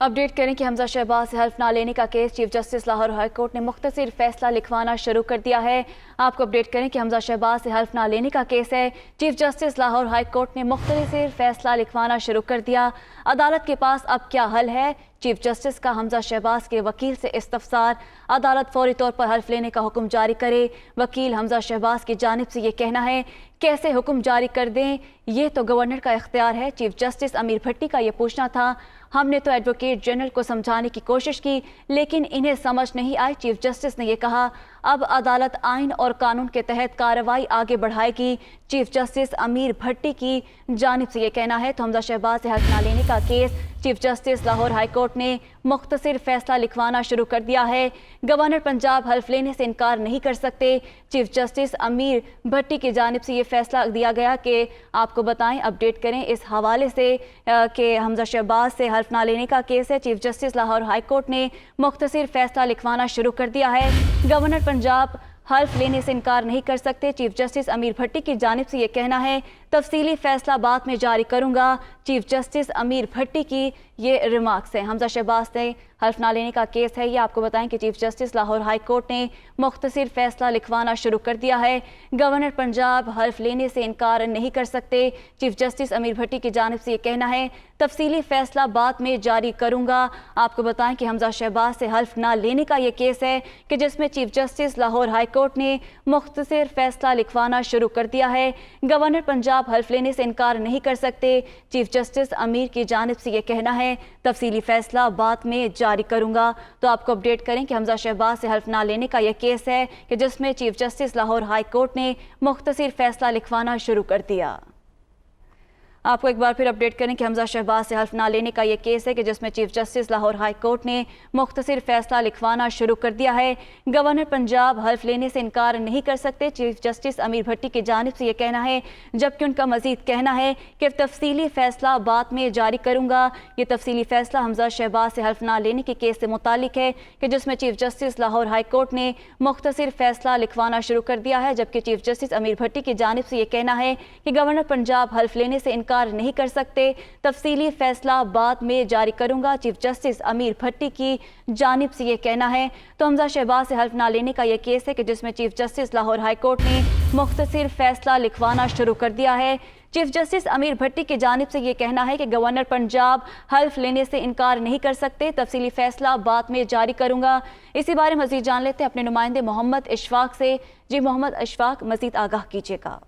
Update करें कि हमजा शहबाज से हल्फ ना लेने का case chief justice Lahore high court ने मुख्तसर फैसला लिखवाना शुरू कर दिया है। आपको अपडेट करें कि हमजा शहबाज से हल्फ ना लेने का केस है। Chief justice Lahore high court ने मुख्तसर फैसला लिखवाना शुरू कर दिया। अदालत के पास अब क्या हल है? चीफ जस्टिस का हमजा शहबाज के वकील से इस्तफसार। अदालत फौरी तौर पर हल्फ लेने का हुक्म जारी करे। वकील हमजा शहबाज की जानिब से ये कहना है, कैसे हुक्म जारी कर दें ये तो गवर्नर का इख्तियार है। चीफ जस्टिस अमीर भट्टी का ये पूछना था। हमने तो एडवोकेट जनरल को समझाने की कोशिश की लेकिन इन्हें समझ नहीं आई। चीफ जस्टिस ने यह कहा, अब अदालत आइन और कानून के तहत कार्रवाई आगे बढ़ाएगी। चीफ जस्टिस अमीर भट्टी की जानिब से यह कहना है। तो हमजा शहबाज से हल्फ ना लेने का case chief justice Lahore high court ने मुख्तसर फैसला लिखवाना शुरू कर दिया है। गवर्नर पंजाब हल्फ लेने से इनकार नहीं कर सकते। चीफ जस्टिस अमीर भट्टी की जानिब से ये फैसला दिया गया कि आपको बताएं, अपडेट करें इस हवाले से कि हमजा शहबाज से हल्फ ना लेने का केस है। Chief justice Lahore high court ने मुख्तसर फैसला लिखवाना शुरू कर दिया है। गवर्नर पंजाब हल्फ लेने से इनकार नहीं कर सकते। चीफ जस्टिस अमीर भट्टी की जानिब से ये कहना है, तफसीली फैसला बाद में जारी करूंगा। चीफ जस्टिस अमीर भट्टी की ये रिमार्क्स हैं। हमजा शहबाज से हल्फ ना लेने का केस है। ये आपको बताएं कि chief justice Lahore high court ने मुख्तसर फैसला लिखवाना शुरू कर दिया है। गवर्नर पंजाब हल्फ लेने से इनकार नहीं कर सकते। चीफ जस्टिस अमीर भट्टी की जानिब से ये कहना है, तफसीली फैसला बाद में जारी करूंगा। आपको बताएं कि हमजा शहबाज से हल्फ ना लेने का ये केस है कि जिसमें chief justice Lahore high court ने मुख्तसर फैसला लिखवाना शुरू कर दिया है। गवर्नर पंजाब हल्फ लेने से इनकार नहीं कर सकते। चीफ जस्टिस अमीर की जानिब से ये कहना है, तफसीली फैसला बाद में जारी करूंगा। तो आपको अपडेट करें कि हमजा शहबाज से हल्फ ना लेने का यह केस है कि जिसमें chief justice Lahore high court ने मुख्तसर फैसला लिखवाना शुरू कर दिया। आपको एक बार फिर अपडेट करें कि हमजा शहबाज से हल्फ ना लेने का यह केस है कि जिसमें chief justice Lahore high court ने मुख्तसर फैसला लिखवाना शुरू कर दिया है। गवर्नर पंजाब हल्फ लेने से इनकार नहीं कर सकते। चीफ जस्टिस अमीर भट्टी की जानिब से यह कहना है, जबकि उनका मजीद कहना है कि तफसीली फैसला बाद में जारी करूंगा। ये तफसीली फैसला हमजा शहबाज से हल्फ ना लेने के केस से मुतालिक है कि जिसमें chief justice Lahore high court ने मुख्तसर फैसला लिखवाना शुरू कर दिया है। जबकि चीफ जस्टिस अमीर भट्टी की जानिब से यह कहना है कि गवर्नर पंजाब हल्फ लेने से इनकार नहीं कर सकते। तफसीली फैसला बाद में जारी करूंगा। चीफ जस्टिस अमीर भट्टी की जानिब से यह कहना है। तो हमजा शहबाज से हल्फ ना लेने का यह केस है कि जिसमें chief justice Lahore high court ने मुख्तसर फैसला लिखवाना शुरू कर दिया है। चीफ जस्टिस अमीर भट्टी की जानिब से यह कहना है कि गवर्नर पंजाब हल्फ लेने से इनकार नहीं कर सकते। तफसीली फैसला बाद में जारी करूंगा। इसी बारे में मजीद जान लेते हैं अपने नुमाइंदे मोहम्मद इशफाक से। जी मोहम्मद इशफाक, मजीद आगाह कीजिएगा।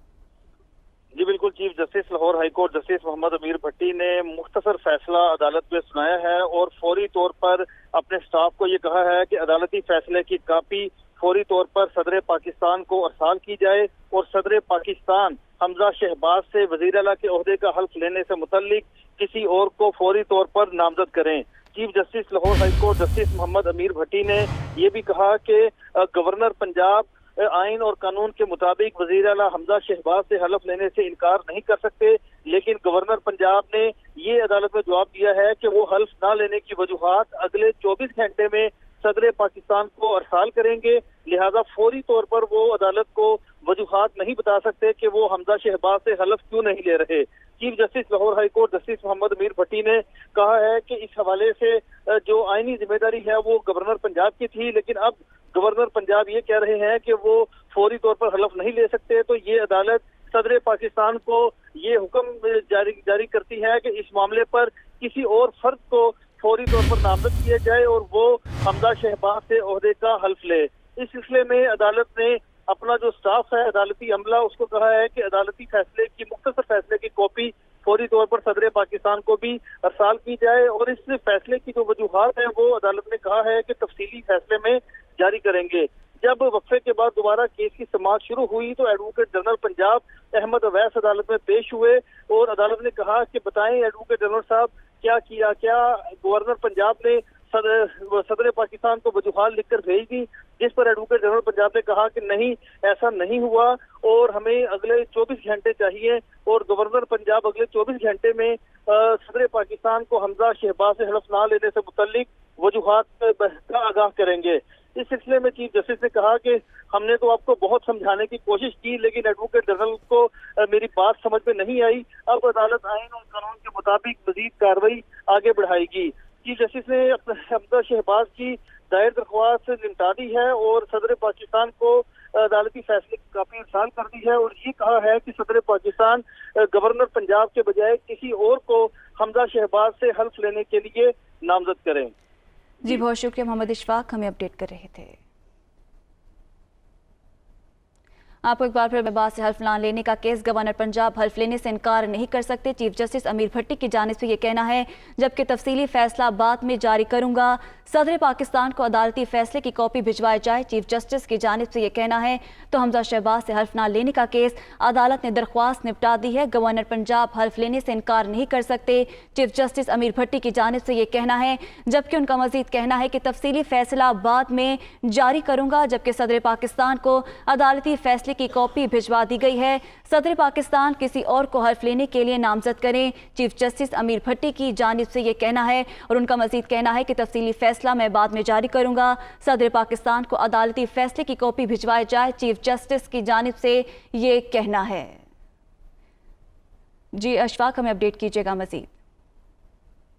जी बिल्कुल, chief justice Lahore high court justice Mohammad Amir Bhatti ने मुख्तसर फैसला अदालत में सुनाया है और फौरी तौर पर अपने स्टाफ को ये कहा है कि अदालती फैसले की कापी फौरी तौर पर सदर पाकिस्तान को अरसाल की जाए और सदर पाकिस्तान हमजा शहबाज से वजीर आला के ओहदे का हल्फ लेने से मुतल्लिक किसी और को फौरी तौर पर नामजद करें। Chief justice Lahore high court justice Mohammad Amir Bhatti ने यह भी कहा कि गवर्नर पंजाब आइन और कानून के मुताबिक वजीर आला हमजा शहबाज से हल्फ लेने से इनकार नहीं कर सकते, लेकिन गवर्नर पंजाब ने ये अदालत में जवाब दिया है कि वो हल्फ ना लेने की वजूहात अगले 24 घंटे में सदर पाकिस्तान को अरसाल करेंगे। लिहाजा फौरी तौर पर वो अदालत को वजूहात नहीं बता सकते कि वो हमजा शहबाज से हल्फ क्यों नहीं ले रहे। Chief justice Lahore high court justice Mohammad Amir Bhatti ने कहा है कि इस हवाले से जो आईनी जिम्मेदारी है वो गवर्नर पंजाब की थी, लेकिन अब गवर्नर पंजाब ये कह रहे हैं कि वो फौरी तौर पर हल्फ नहीं ले सकते। तो ये अदालत सदर पाकिस्तान को ये हुक्म जारी करती है कि इस मामले पर किसी और फर्द को फौरी तौर पर नामजद किया जाए और वो हमजा शहबाज से ओहदे का हल्फ ले। इस सिलसिले में अदालत ने अपना जो स्टाफ है अदालती अमला उसको कहा है कि अदालती फैसले की मुख्तसर फैसले की कॉपी फौरी तौर पर सदर पाकिस्तान को भी अरसाल की जाए और इस फैसले की जो वजूहात है वो अदालत ने कहा है कि तफसीली फैसले में जारी करेंगे। जब वक्फे के बाद दोबारा केस की समाअत शुरू हुई तो एडवोकेट जनरल पंजाब अहमद अवैस अदालत में पेश हुए और अदालत ने कहा कि बताएं एडवोकेट जनरल साहब क्या किया, क्या गवर्नर पंजाब ने सदर पाकिस्तान को वजूहात लिखकर भेज दी, जिस पर एडवोकेट जनरल पंजाब ने कहा कि नहीं ऐसा नहीं हुआ और हमें अगले 24 घंटे चाहिए और गवर्नर पंजाब अगले 24 घंटे में सदर पाकिस्तान को हमजा शहबाज से हल्फ ना लेने से मुतल्लिक वजूहात का आगाह करेंगे। इस सिलसिले में चीफ जस्टिस ने कहा कि हमने तो आपको बहुत समझाने की कोशिश की लेकिन एडवोकेट जनरल को मेरी बात समझ में नहीं आई। अब अदालत आइन और कानून के मुताबिक मजीद कार्रवाई आगे बढ़ाएगी। चीफ जस्टिस ने हमजा शहबाज की दायर दरख्वास्त निपटा दी है और सदर पाकिस्तान को अदालती फैसले की काफी इरसाल कर दी है और ये कहा है कि सदर पाकिस्तान गवर्नर पंजाब के बजाय किसी और को हमजा शहबाज से हल्फ लेने के लिए नामजद करें। जी बहुत शुक्रिया मोहम्मद इशफाक, हमें अपडेट कर रहे थे। आपको एक बार फिर महबास से हल्फ ना लेने का केस, गवर्नर पंजाब हल्फ लेने से इनकार नहीं कर सकते। चीफ जस्टिस अमीर भट्टी की जानिब से ये कहना है, जबकि तफसीली फैसला बाद में जारी करूंगा। सदर पाकिस्तान को अदालती फैसले की कॉपी भिजवाई जाए। चीफ जस्टिस की जानिब से ये कहना है तो हमजा शहबाज से हल्फ ना लेने का केस अदालत ने दरख्वास्त निपटा दी है। गवर्नर पंजाब हल्फ लेने से इनकार नहीं कर सकते। चीफ जस्टिस अमीर भट्टी की जानिब से ये कहना है, जबकि उनका मजीद कहना है कि तफसीली फैसला बाद में जारी करूंगा। जबकि सदर पाकिस्तान को अदालती फैसले की कॉपी भिजवा दी गई है। सदर पाकिस्तान किसी और को हल्फ लेने के लिए नामजद करें। चीफ जस्टिस अमीर भट्टी की जानिब से ये कहना है और उनका मजीद कहना है कि तफसीली फैसला मैं बाद में जारी करूंगा। सदर पाकिस्तान को अदालती फैसले की कॉपी भिजवाई जाए। चीफ जस्टिस की जानिब से ये कहना है। जी अशफाक, हमें अपडेट कीजिएगा मजीद।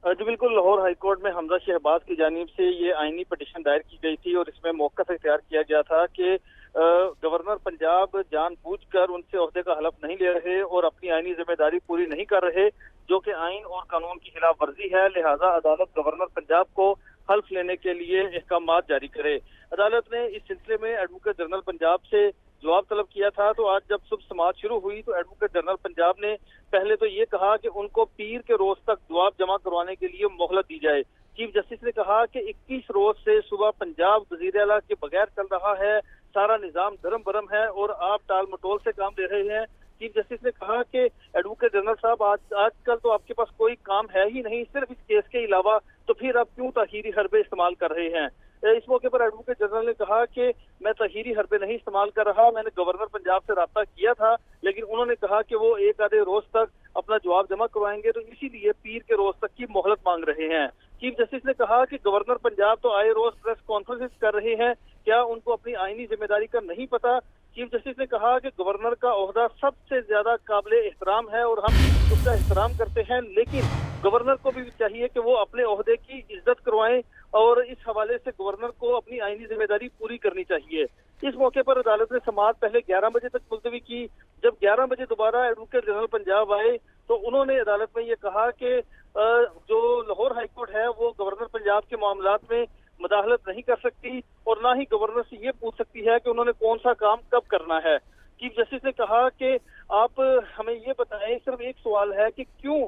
जी बिल्कुल, लाहौर हाईकोर्ट में हमजा शहबाज की जानिब से ये आईनी पटिशन दायर की गई थी और इसमें मौका से इख्तियार किया गया था कि गवर्नर पंजाब जानबूझकर उनसे ओहदे का हलफ नहीं ले रहे और अपनी आईनी जिम्मेदारी पूरी नहीं कर रहे, जो कि आइन और कानून की खिलाफ वर्जी है। लिहाजा अदालत गवर्नर पंजाब को हल्फ लेने के लिए अहकामात जारी करे। अदालत ने इस सिलसिले में एडवोकेट जनरल पंजाब से जवाब तलब किया था। तो आज जब सुबह समाअत शुरू हुई तो एडवोकेट जनरल पंजाब ने पहले तो ये कहा कि उनको पीर के रोज तक जवाब जमा करवाने के लिए मोहलत दी जाए। चीफ जस्टिस ने कहा कि 21 रोज से सुबह पंजाब वजीर आला के बगैर चल रहा है, सारा निजाम धर्म भरम है और आप टाल मटोल से काम ले रहे हैं। चीफ जस्टिस ने कहा कि एडवोकेट जनरल साहब आजकल तो आपके पास कोई काम है ही नहीं सिर्फ इस केस के अलावा, तो फिर आप क्यों ताहीरी हरबे इस्तेमाल कर रहे हैं। इस मौके पर एडवोकेट जनरल ने कहा कि मैं ताहीरी हरबे नहीं इस्तेमाल कर रहा, मैंने गवर्नर पंजाब से राब्ता किया था लेकिन उन्होंने कहा कि वो एक आधे रोज तक अपना जवाब जमा करवाएंगे, तो इसीलिए पीर के रोज तक की मोहलत मांग रहे हैं। चीफ जस्टिस ने कहा कि गवर्नर पंजाब तो आए रोज प्रेस कॉन्फ्रेंस कर रहे हैं, क्या उनको अपनी आईनी जिम्मेदारी का नहीं पता। चीफ जस्टिस ने कहा कि गवर्नर का ओहदा सबसे ज्यादा काबिल एहतराम है और हम उसका एहतराम करते हैं, लेकिन गवर्नर को भी चाहिए कि वो अपने ओहदे की इज्जत करवाएं और इस हवाले से गवर्नर को अपनी आईनी जिम्मेदारी पूरी करनी चाहिए। इस मौके पर अदालत ने समाअत पहले 11 बजे तक मुलतवी की। जब 11 बजे दोबारा एडवोकेट जनरल पंजाब आए तो उन्होंने अदालत में ये कहा कि जो लाहौर हाईकोर्ट है वो गवर्नर पंजाब के मामलात में मदाखलत नहीं कर सकती और ना ही गवर्नर से ये पूछ सकती है कि उन्होंने कौन सा काम कब करना है। चीफ जस्टिस ने कहा कि आप हमें ये बताएं, सिर्फ एक सवाल है कि क्यों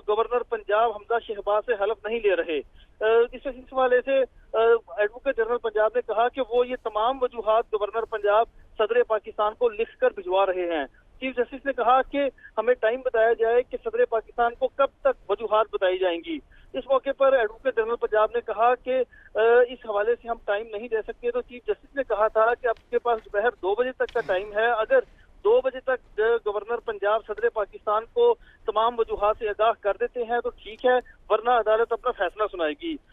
गवर्नर पंजाब हमजा शहबाज से हलफ नहीं ले रहे। इस हवाले से एडवोकेट जनरल पंजाब ने कहा कि वो ये तमाम वजूहात गवर्नर पंजाब सदर पाकिस्तान को लिखकर भिजवा रहे हैं। चीफ जस्टिस ने कहा कि हमें टाइम बताया जाए कि सदर पाकिस्तान को कब तक वजूहात बताई जाएंगी। इस मौके पर एडवोकेट जनरल पंजाब ने कहा कि इस हवाले से हम टाइम नहीं दे सकते। तो चीफ जस्टिस ने कहा था कि आपके पास दोपहर 2 बजे तक का टाइम है, अगर 2 बजे तक गवर्नर पंजाब सदर पाकिस्तान को तमाम वजूहात से आगाह कर देते हैं तो ठीक है, वरना अदालत अपना फैसला सुनाएगी।